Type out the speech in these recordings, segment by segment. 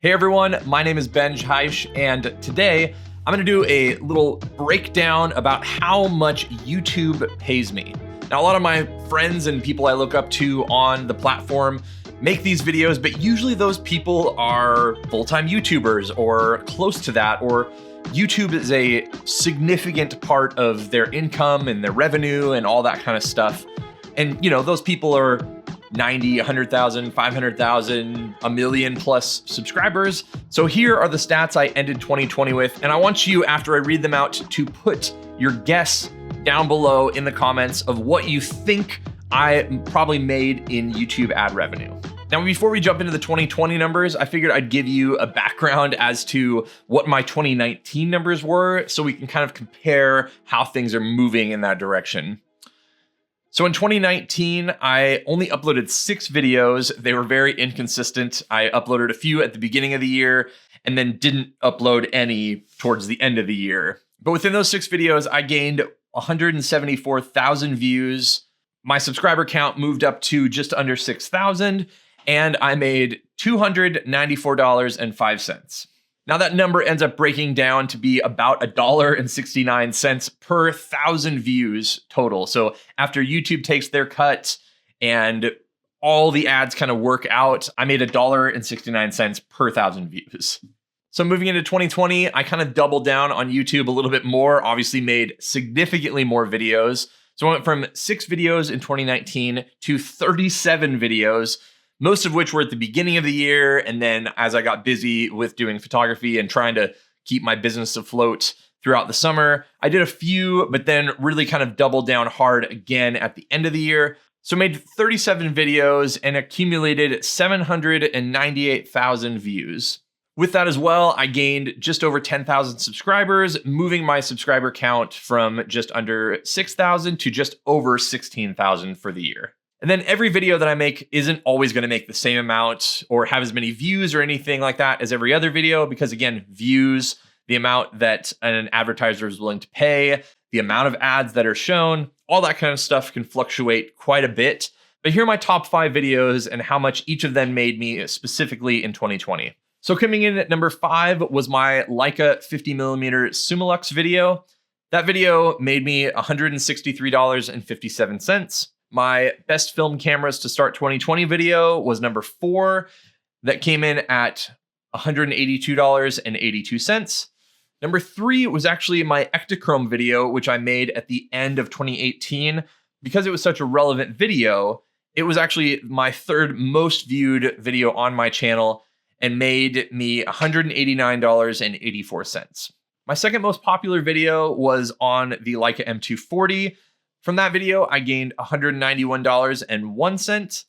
Hey everyone, my name is Ben Heisch, and today I'm gonna do a little breakdown about how much YouTube pays me. Now, a lot of my friends and people I look up to on the platform make these videos, but usually those people are full-time YouTubers or close to that, or YouTube is a significant part of their income and their revenue and all that kind of stuff. And those people are 90, 100,000, 500,000, a million plus subscribers. So here are the stats I ended 2020 with. And I want you, after I read them out, to put your guess down below in the comments of what you think I probably made in YouTube ad revenue. Now, before we jump into the 2020 numbers, I figured I'd give you a background as to what my 2019 numbers were, so we can kind of compare how things are moving in that direction. So in 2019, I only uploaded 6 videos. They were very inconsistent. I uploaded a few at the beginning of the year and then didn't upload any towards the end of the year. But within those 6 videos, I gained 174,000 views. My subscriber count moved up to just under 6,000, and I made $294.05. Now that number ends up breaking down to be about $1.69 per 1,000 views total. So after YouTube takes their cut and all the ads kind of work out, I made $1.69 per 1,000 views. So moving into 2020, I kind of doubled down on YouTube a little bit more, obviously made significantly more videos. So I went from 6 videos in 2019 to 37 videos, most of which were at the beginning of the year. And then as I got busy with doing photography and trying to keep my business afloat throughout the summer, I did a few, but then really kind of doubled down hard again at the end of the year. So made 37 videos and accumulated 798,000 views. With that as well, I gained just over 10,000 subscribers, moving my subscriber count from just under 6,000 to just over 16,000 for the year. And then every video that I make isn't always going to make the same amount or have as many views or anything like that as every other video, because again, views, the amount that an advertiser is willing to pay, the amount of ads that are shown, all that kind of stuff can fluctuate quite a bit. But here are my top 5 videos and how much each of them made me specifically in 2020. So coming in at number 5 was my Leica 50mm Summilux video. That video made me $163.57. My best film cameras to start 2020 video was number 4. That came in at $182.82. Number 3 was actually my Ektachrome video, which I made at the end of 2018. Because it was such a relevant video, it was actually my 3rd most viewed video on my channel and made me $189.84. My 2nd most popular video was on the Leica M240. From that video, I gained $191.01.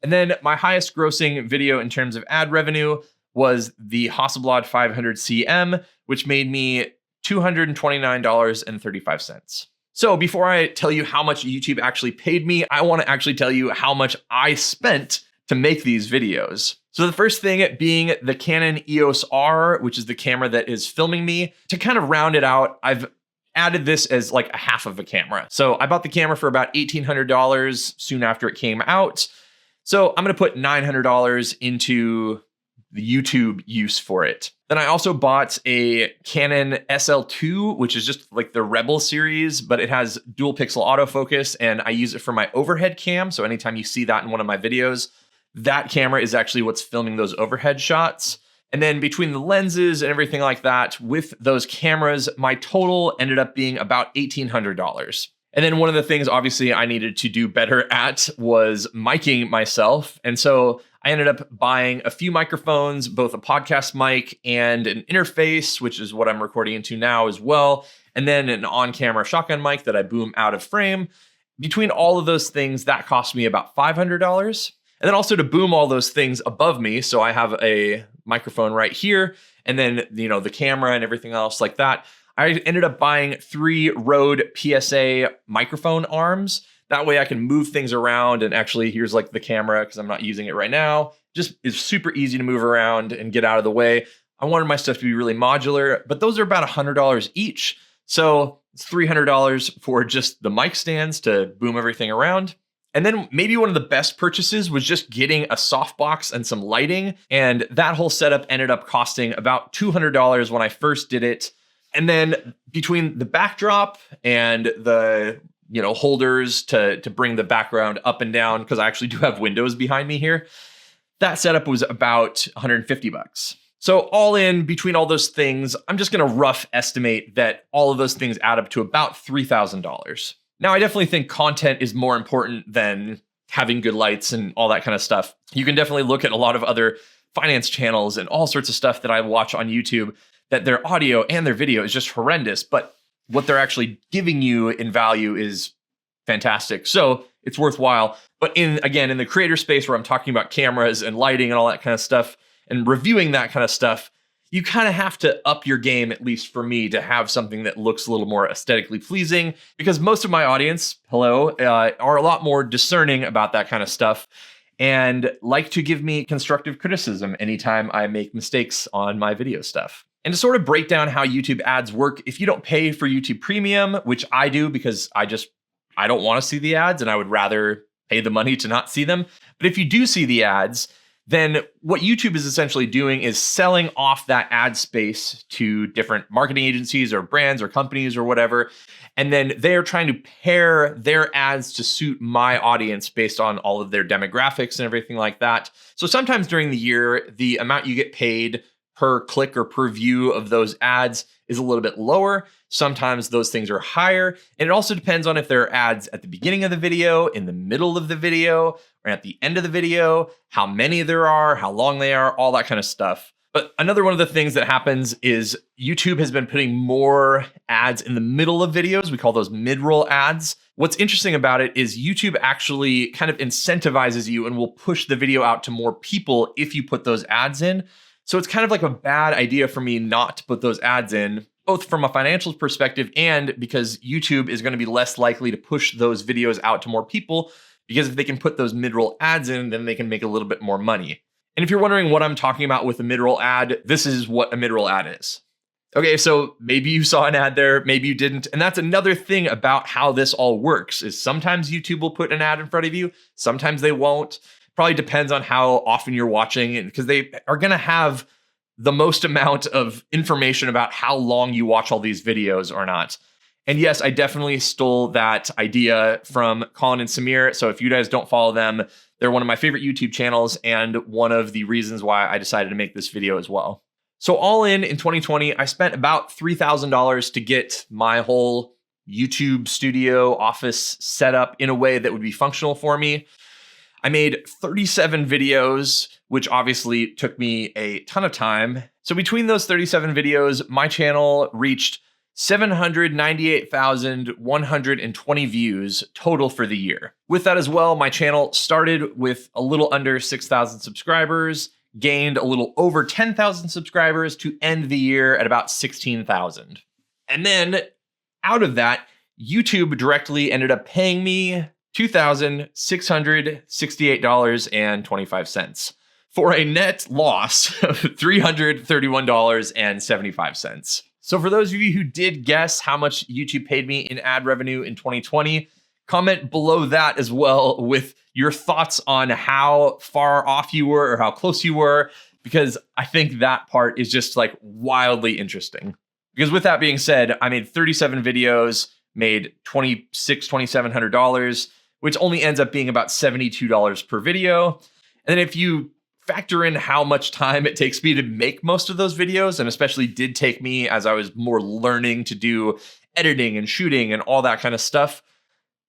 And then my highest grossing video in terms of ad revenue was the Hasselblad 500CM, which made me $229.35. So before I tell you how much YouTube actually paid me, I want to actually tell you how much I spent to make these videos. So the first thing being the Canon EOS R, which is the camera that is filming me. To kind of round it out, I've added this as like a half of a camera. So I bought the camera for about $1,800 soon after it came out. So I'm going to put $900 into the YouTube use for it. Then I also bought a Canon SL2, which is just like the Rebel series, but it has dual pixel autofocus, and I use it for my overhead cam. So anytime you see that in one of my videos, that camera is actually what's filming those overhead shots. And then between the lenses and everything like that, with those cameras, my total ended up being about $1,800. And then one of the things obviously I needed to do better at was miking myself. And so I ended up buying a few microphones, both a podcast mic and an interface, which is what I'm recording into now as well. And then an on-camera shotgun mic that I boom out of frame. Between all of those things, that cost me about $500. And then also to boom all those things above me. So I have a microphone right here, and then, the camera and everything else like that. I ended up buying 3 Rode PSA microphone arms. That way I can move things around, and actually here's like the camera because I'm not using it right now. Just is super easy to move around and get out of the way. I wanted my stuff to be really modular, but those are about $100 each. So it's $300 for just the mic stands to boom everything around. And then maybe one of the best purchases was just getting a softbox and some lighting. And that whole setup ended up costing about $200 when I first did it. And then between the backdrop and the holders to bring the background up and down, because I actually do have windows behind me here, that setup was about $150. So all in between all those things, I'm just going to rough estimate that all of those things add up to about $3,000. Now, I definitely think content is more important than having good lights and all that kind of stuff. You can definitely look at a lot of other finance channels and all sorts of stuff that I watch on YouTube that their audio and their video is just horrendous, but what they're actually giving you in value is fantastic. So it's worthwhile. But in the creator space where I'm talking about cameras and lighting and all that kind of stuff and reviewing that kind of stuff, you kind of have to up your game, at least for me, to have something that looks a little more aesthetically pleasing, because most of my audience, are a lot more discerning about that kind of stuff and like to give me constructive criticism anytime I make mistakes on my video stuff. And to sort of break down how YouTube ads work, if you don't pay for YouTube Premium, which I do because I don't want to see the ads and I would rather pay the money to not see them. But if you do see the ads, then what YouTube is essentially doing is selling off that ad space to different marketing agencies or brands or companies or whatever. And then they're trying to pair their ads to suit my audience based on all of their demographics and everything like that. So sometimes during the year, the amount you get paid per click or per view of those ads is a little bit lower. Sometimes those things are higher. And it also depends on if there are ads at the beginning of the video, in the middle of the video, or at the end of the video, how many there are, how long they are, all that kind of stuff. But another one of the things that happens is YouTube has been putting more ads in the middle of videos. We call those mid-roll ads. What's interesting about it is YouTube actually kind of incentivizes you and will push the video out to more people if you put those ads in. So it's kind of like a bad idea for me not to put those ads in, both from a financial perspective and because YouTube is going to be less likely to push those videos out to more people, because if they can put those mid-roll ads in, then they can make a little bit more money. And if you're wondering what I'm talking about with a mid-roll ad, this is what a mid-roll ad is. Okay, so maybe you saw an ad there, maybe you didn't. And that's another thing about how this all works is sometimes YouTube will put an ad in front of you, sometimes they won't. Probably depends on how often you're watching, and because they are going to have the most amount of information about how long you watch all these videos or not. And yes, I definitely stole that idea from Colin and Samir. So if you guys don't follow them, they're one of my favorite YouTube channels and one of the reasons why I decided to make this video as well. So all in 2020, I spent about $3,000 to get my whole YouTube studio office set up in a way that would be functional for me. I made 37 videos, which obviously took me a ton of time. So between those 37 videos, my channel reached 798,120 views total for the year. With that as well, my channel started with a little under 6,000 subscribers, gained a little over 10,000 subscribers to end the year at about 16,000. And then out of that, YouTube directly ended up paying me $2,668.25 for a net loss of $331.75. So for those of you who did guess how much YouTube paid me in ad revenue in 2020, comment below that as well with your thoughts on how far off you were or how close you were, because I think that part is just like wildly interesting. Because with that being said, I made 37 videos, made $2,700, which only ends up being about $72 per video. And then if you factor in how much time it takes me to make most of those videos, and especially did take me as I was more learning to do editing and shooting and all that kind of stuff,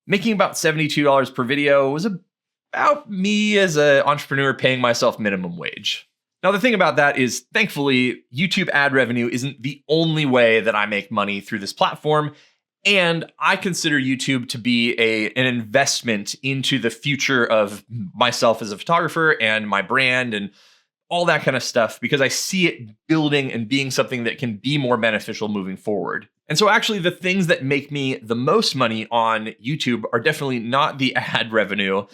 making about $72 per video was about me as an entrepreneur paying myself minimum wage. Now, the thing about that is, thankfully, YouTube ad revenue isn't the only way that I make money through this platform. And I consider YouTube to be an investment into the future of myself as a photographer and my brand and all that kind of stuff, because I see it building and being something that can be more beneficial moving forward. And so actually the things that make me the most money on YouTube are definitely not the ad revenue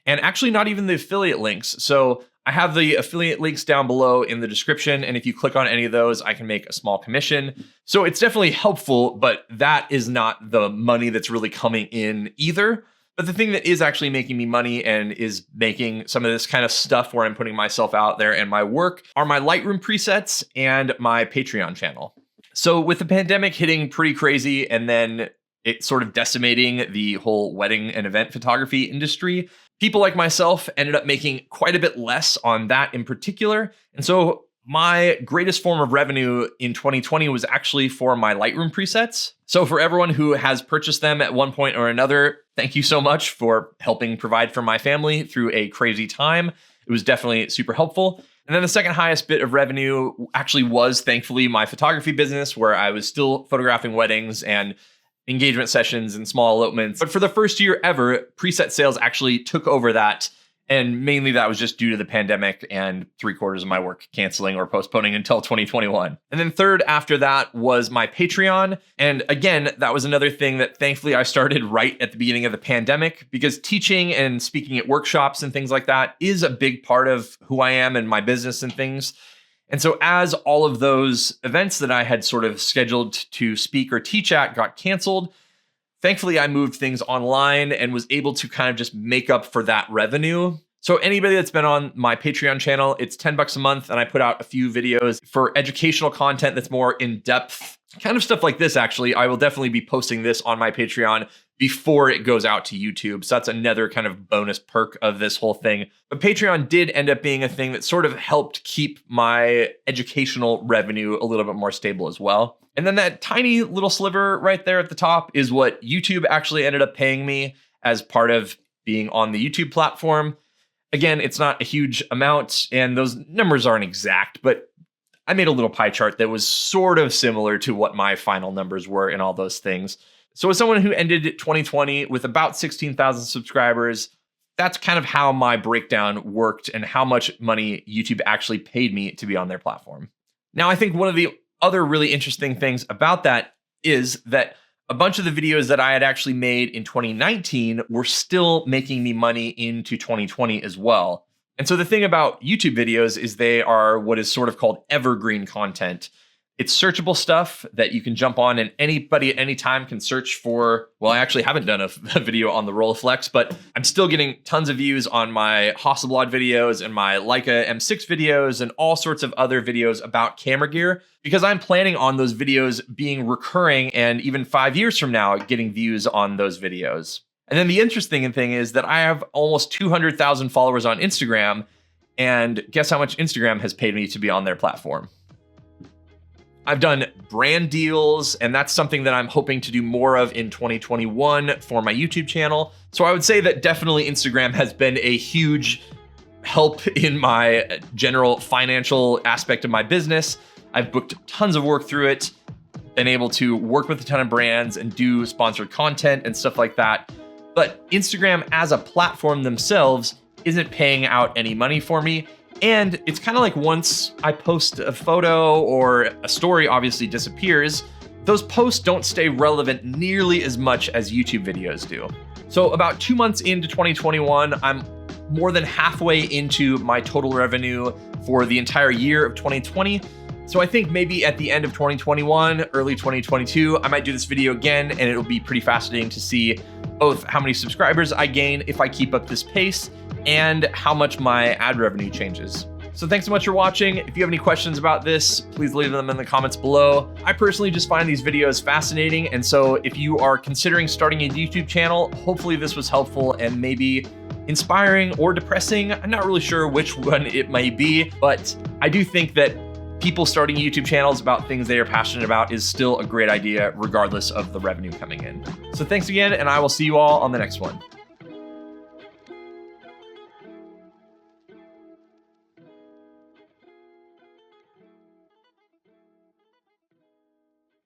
and actually not even the affiliate links. So I have the affiliate links down below in the description, and if you click on any of those, I can make a small commission. So it's definitely helpful, but that is not the money that's really coming in either. But the thing that is actually making me money and is making some of this kind of stuff where I'm putting myself out there and my work are my Lightroom presets and my Patreon channel. So with the pandemic hitting pretty crazy and then it sort of decimating the whole wedding and event photography industry, people like myself ended up making quite a bit less on that in particular. And so my greatest form of revenue in 2020 was actually for my Lightroom presets. So for everyone who has purchased them at one point or another, thank you so much for helping provide for my family through a crazy time. It was definitely super helpful. And then the second highest bit of revenue actually was, thankfully, my photography business, where I was still photographing weddings and engagement sessions and small elopements. But for the first year ever, preset sales actually took over that. And mainly that was just due to the pandemic and 3/4 of my work canceling or postponing until 2021. And then third after that was my Patreon. And again, that was another thing that thankfully I started right at the beginning of the pandemic, because teaching and speaking at workshops and things like that is a big part of who I am and my business and things. And so as all of those events that I had sort of scheduled to speak or teach at got canceled, thankfully, I moved things online and was able to kind of just make up for that revenue. So anybody that's been on my Patreon channel, it's $10 a month, and I put out a few videos for educational content that's more in-depth, kind of stuff like this, actually. I will definitely be posting this on my Patreon before it goes out to YouTube. So that's another kind of bonus perk of this whole thing. But Patreon did end up being a thing that sort of helped keep my educational revenue a little bit more stable as well. And then that tiny little sliver right there at the top is what YouTube actually ended up paying me as part of being on the YouTube platform. Again, it's not a huge amount, and those numbers aren't exact, but I made a little pie chart that was sort of similar to what my final numbers were and all those things. So as someone who ended 2020 with about 16,000 subscribers, that's kind of how my breakdown worked and how much money YouTube actually paid me to be on their platform. Now, I think one of the other really interesting things about that is that a bunch of the videos that I had actually made in 2019 were still making me money into 2020 as well. And so the thing about YouTube videos is they are what is sort of called evergreen content. It's searchable stuff that you can jump on and anybody at any time can search for. Well, I actually haven't done a video on the Rolleiflex, but I'm still getting tons of views on my Hasselblad videos and my Leica M6 videos and all sorts of other videos about camera gear, because I'm planning on those videos being recurring and even 5 years from now getting views on those videos. And then the interesting thing is that I have almost 200,000 followers on Instagram, and guess how much Instagram has paid me to be on their platform? I've done brand deals, and that's something that I'm hoping to do more of in 2021 for my YouTube channel. So I would say that definitely Instagram has been a huge help in my general financial aspect of my business. I've booked tons of work through it, been able to work with a ton of brands and do sponsored content and stuff like that. But Instagram as a platform themselves isn't paying out any money for me. And it's kind of like once I post a photo or a story obviously disappears, those posts don't stay relevant nearly as much as YouTube videos do. So about 2 months into 2021, I'm more than halfway into my total revenue for the entire year of 2020. So I think maybe at the end of 2021, early 2022, I might do this video again, and it'll be pretty fascinating to see both how many subscribers I gain if I keep up this pace and how much my ad revenue changes. So thanks so much for watching. If you have any questions about this, please leave them in the comments below. I personally just find these videos fascinating. And so if you are considering starting a YouTube channel, hopefully this was helpful and maybe inspiring or depressing. I'm not really sure which one it may be, but I do think that people starting YouTube channels about things they are passionate about is still a great idea, regardless of the revenue coming in. So thanks again, and I will see you all on the next one.